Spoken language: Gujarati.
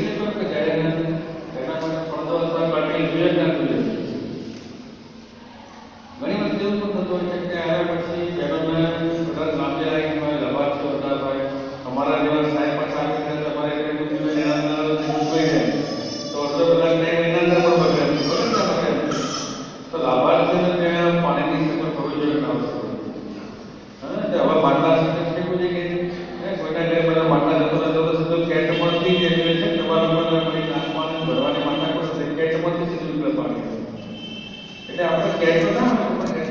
છે તો કે જાય નથી એના માટે પડદો અથવા બાટલી જોઈએ ના જોઈએ. ઘણી વખત એવું પણ થતું હોય છે કે આવ્યા પછી બહેનોને કદાચ લાંબી લાગી હોય, લાભાર્થીઓ વધારે હોય, અમારા જેવા સાહેબ પાછા આવી ગયા તમારે એટલે બધું હોય એના અંદર જોઈ જાય તો અડધો કલાક ટાઈમ એના અંદર પણ બગડે બગડતા બગડે. તો લાભાર્થીઓને ત્યાં પાણીની સગવડ થવી જોઈએ ના વસ્તુ. હા, હવે માટલા સાથે કેવું છે કે કોઈના ઘરે બધા માટલા જતો રહેતો તો સીધો કેટ મળતી જ એટલે છે તમારા લોકોને પછી નાખવાની ભરવાની માથા પડશે કેટ મળતી સીધું પાણી. એટલે આપણે કેટ ના